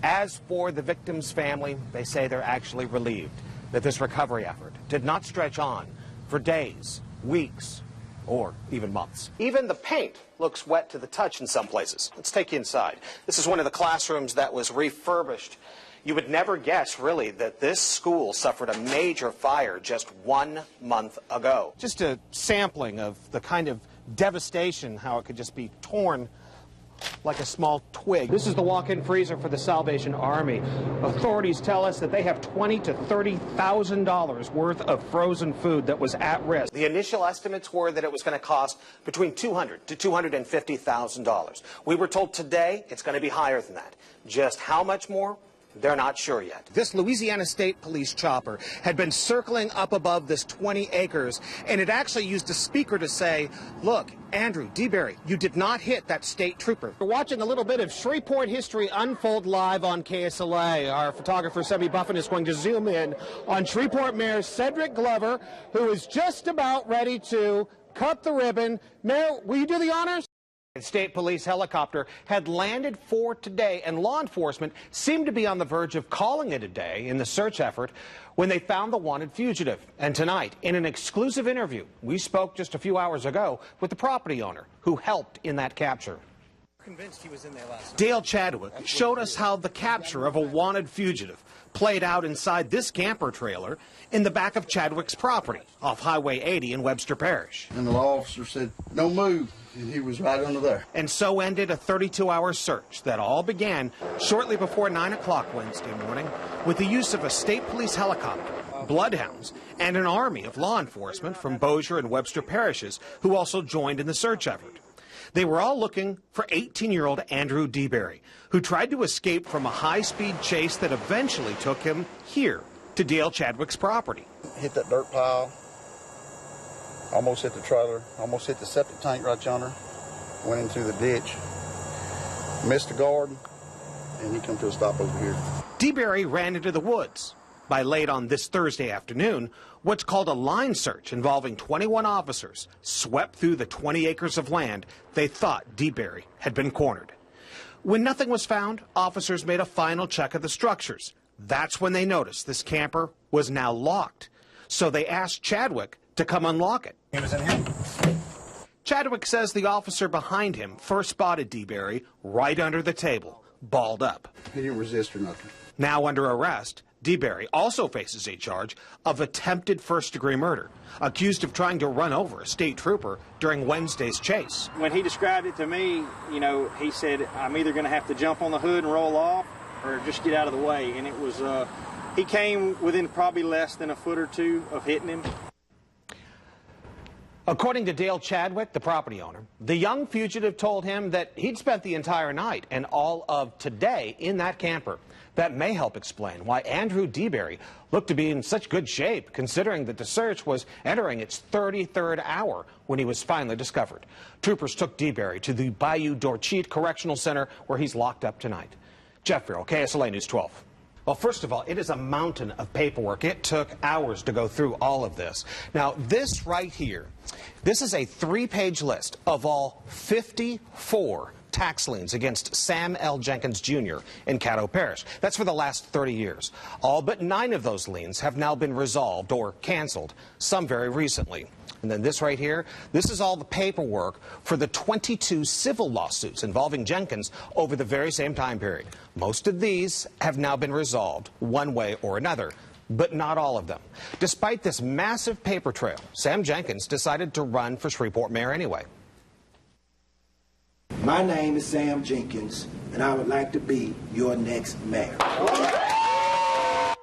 As for the victim's family, they say they're actually relieved that this recovery effort did not stretch on for days, weeks, or even months. Even the paint looks wet to the touch in some places. Let's take you inside. This is one of the classrooms that was refurbished. You would never guess, really, that this school suffered a major fire just 1 month ago. Just a sampling of the kind of devastation, how it could just be torn like a small twig. This is the walk-in freezer for the Salvation Army. Authorities tell us that they have $20,000 to $30,000 worth of frozen food that was at risk. The initial estimates were that it was going to cost between $200,000 to $250,000. We were told today it's going to be higher than that. Just how much more? They're not sure yet. This Louisiana State Police chopper had been circling up above this 20 acres, and it actually used a speaker to say, look, Andrew DeBerry, you did not hit that state trooper. We're watching a little bit of Shreveport history unfold live on KSLA. Our photographer, Sebby Buffin, is going to zoom in on Shreveport Mayor Cedric Glover, who is just about ready to cut the ribbon. Mayor, will you do the honors? The state police helicopter had landed for today, and law enforcement seemed to be on the verge of calling it a day in the search effort when they found the wanted fugitive. And tonight, in an exclusive interview, we spoke just a few hours ago with the property owner who helped in that capture. Convinced he was in there last night. Dale Chadwick showed us how the capture of a wanted fugitive played out inside this camper trailer in the back of Chadwick's property off Highway 80 in Webster Parish. And the law officer said, "No move," and he was right under there. And so ended a 32-hour search that all began shortly before 9 o'clock Wednesday morning with the use of a state police helicopter, bloodhounds, and an army of law enforcement from Bossier and Webster parishes who also joined in the search effort. They were all looking for 18-year-old Andrew DeBerry, who tried to escape from a high-speed chase that eventually took him here to Dale Chadwick's property. Hit that dirt pile, almost hit the trailer, almost hit the septic tank right yonder, went into the ditch, missed the guard, and he come to a stop over here. DeBerry ran into the woods. By late on this Thursday afternoon, what's called a line search involving 21 officers swept through the 20 acres of land they thought DeBerry had been cornered. When nothing was found, officers made a final check of the structures. That's when they noticed this camper was now locked. So they asked Chadwick to come unlock it. He was in here. Chadwick says the officer behind him first spotted DeBerry right under the table, balled up. He didn't resist or nothing. Now under arrest, DeBerry also faces a charge of attempted first-degree murder, accused of trying to run over a state trooper during Wednesday's chase. When he described it to me, you know, he said, I'm either going to have to jump on the hood and roll off or just get out of the way. And it was, he came within probably less than a foot or two of hitting him. According to Dale Chadwick, the property owner, the young fugitive told him that he'd spent the entire night and all of today in that camper. That may help explain why Andrew DeBerry looked to be in such good shape, considering that the search was entering its 33rd hour when he was finally discovered. Troopers took DeBerry to the Bayou Dorchit Correctional Center, where he's locked up tonight. Jeff Ferrell, KSLA News 12. Well, first of all, it is a mountain of paperwork. It took hours to go through all of this. Now, this right here, this is a 3-page list of all 54 tax liens against Sam L. Jenkins, Jr. in Caddo Parish. That's for the last 30 years. All but 9 of those liens have now been resolved or canceled, some very recently. And then this right here, this is all the paperwork for the 22 civil lawsuits involving Jenkins over the very same time period. Most of these have now been resolved one way or another, but not all of them. Despite this massive paper trail, Sam Jenkins decided to run for Shreveport mayor anyway. My name is Sam Jenkins, and I would like to be your next mayor.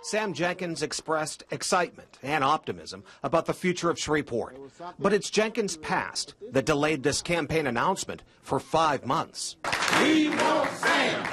Sam Jenkins expressed excitement and optimism about the future of Shreveport. But it's Jenkins' past that delayed this campaign announcement for 5 months. We want Sam!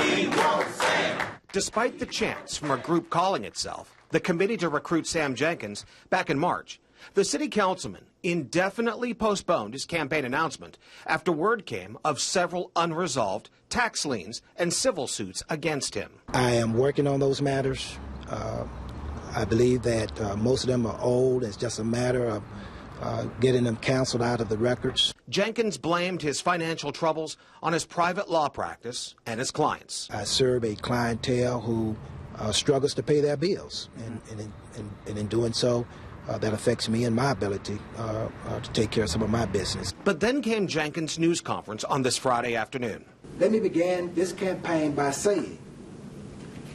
We want Sam! Despite the chants from a group calling itself the Committee to Recruit Sam Jenkins back in March, the city councilman indefinitely postponed his campaign announcement after word came of several unresolved tax liens and civil suits against him. I am working on those matters. I believe that most of them are old. It's just a matter of getting them canceled out of the records. Jenkins blamed his financial troubles on his private law practice and his clients. I serve a clientele who struggles to pay their bills, and in doing so, that affects me and my ability to take care of some of my business. But then came Jenkins' news conference on this Friday afternoon. Let me begin this campaign by saying,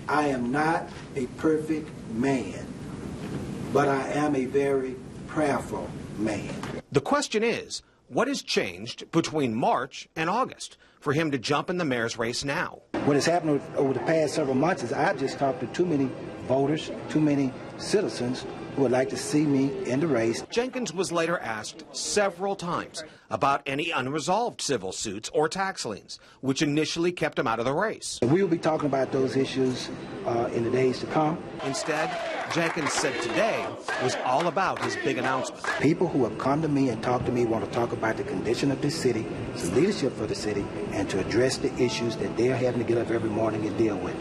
I am not a perfect man, but I am a very prayerful man. The question is, what has changed between March and August for him to jump in the mayor's race now? What has happened over the past several months is I've just talked to too many voters, too many citizens who would like to see me in the race. Jenkins was later asked several times about any unresolved civil suits or tax liens, which initially kept him out of the race. We will be talking about those issues in the days to come. Instead, Jenkins said today was all about his big announcement. People who have come to me and talked to me want to talk about the condition of this city, the leadership for the city, and to address the issues that they're having to get up every morning and deal with.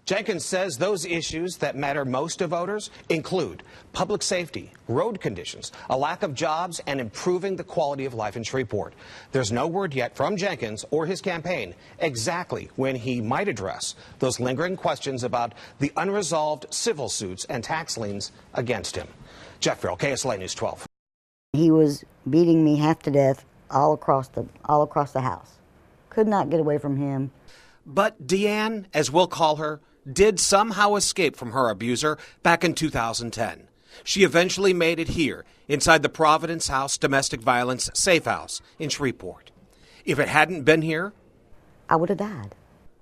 Jenkins says those issues that matter most to voters include public safety, road conditions, a lack of jobs, and improving the quality of life in Shreveport. There's no word yet from Jenkins or his campaign exactly when he might address those lingering questions about the unresolved civil suits and tax liens against him. Jeff Ferrell, KSLA News 12. He was beating me half to death all across the house. Could not get away from him. But Deanne, as we'll call her, did somehow escape from her abuser back in 2010. She eventually made it here, inside the Providence House Domestic Violence Safe House in Shreveport. If it hadn't been here, I would have died.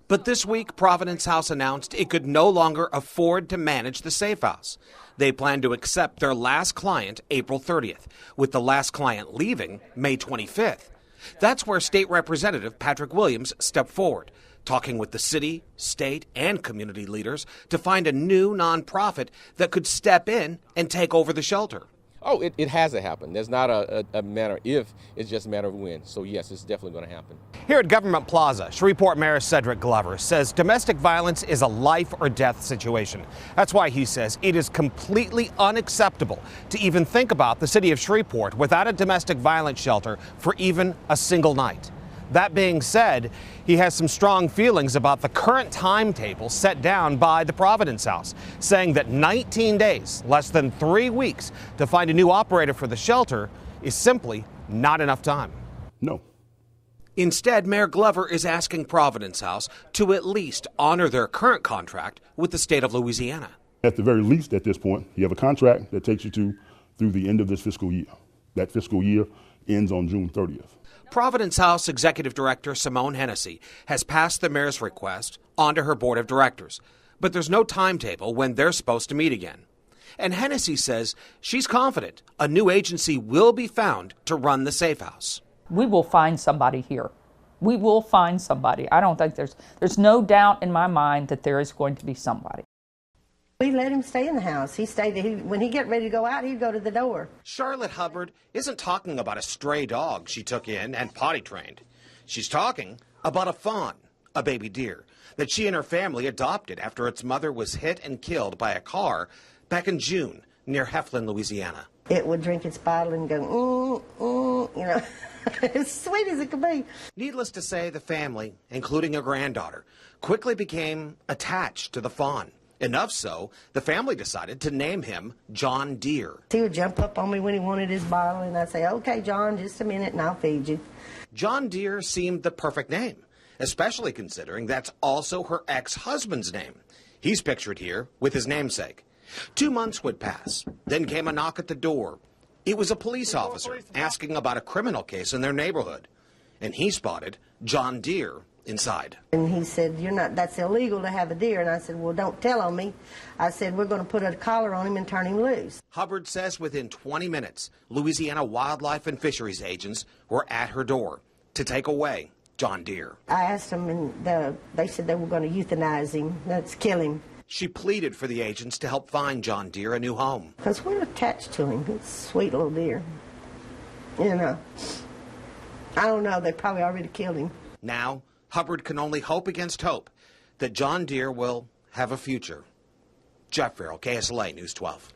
But this week, Providence House announced it could no longer afford to manage the safe house. They plan to accept their last client April 30th, with the last client leaving May 25th. That's where State Representative Patrick Williams stepped forward, talking with the city, state, and community leaders to find a new nonprofit that could step in and take over the shelter. Oh, it hasn't happened. There's not a matter if, it's just a matter of when. So yes, it's definitely going to happen. Here at Government Plaza, Shreveport Mayor Cedric Glover says domestic violence is a life or death situation. That's why he says it is completely unacceptable to even think about the city of Shreveport without a domestic violence shelter for even a single night. That being said, he has some strong feelings about the current timetable set down by the Providence House, saying that 19 days, less than 3 weeks, to find a new operator for the shelter is simply not enough time. No. Instead, Mayor Glover is asking Providence House to at least honor their current contract with the state of Louisiana. At the very least, at this point, you have a contract that takes you through the end of this fiscal year. That fiscal year ends on June 30th. Providence House Executive Director Simone Hennessy has passed the mayor's request onto her board of directors, but there's no timetable when they're supposed to meet again. And Hennessy says she's confident a new agency will be found to run the safe house. We will find somebody here. We will find somebody. I don't think there's no doubt in my mind that there is going to be somebody. We let him stay in the house. He stayed there. When he get ready to go out, he'd go to the door. Charlotte Hubbard isn't talking about a stray dog she took in and potty trained. She's talking about a fawn, a baby deer, that she and her family adopted after its mother was hit and killed by a car back in June near Heflin, Louisiana. It would drink its bottle and go, you know, as sweet as it could be. Needless to say, the family, including a granddaughter, quickly became attached to the fawn. Enough so, the family decided to name him John Deere. He would jump up on me when he wanted his bottle, and I'd say, okay, John, just a minute, and I'll feed you. John Deere seemed the perfect name, especially considering that's also her ex-husband's name. He's pictured here with his namesake. 2 months would pass. Then came a knock at the door. It was a police officer asking about a criminal case in their neighborhood. And he spotted John Deere inside. And he said, that's illegal to have a deer. And I said, well, don't tell on me. I said, we're going to put a collar on him and turn him loose. Hubbard says within 20 minutes, Louisiana wildlife and fisheries agents were at her door to take away John Deere. I asked them, and they said they were going to euthanize him. That's kill him. She pleaded for the agents to help find John Deere a new home. Because we're attached to him. He's a sweet little deer. You know, I don't know. They probably already killed him. Now, Hubbard can only hope against hope that John Deere will have a future. Jeff Ferrell, KSLA News 12.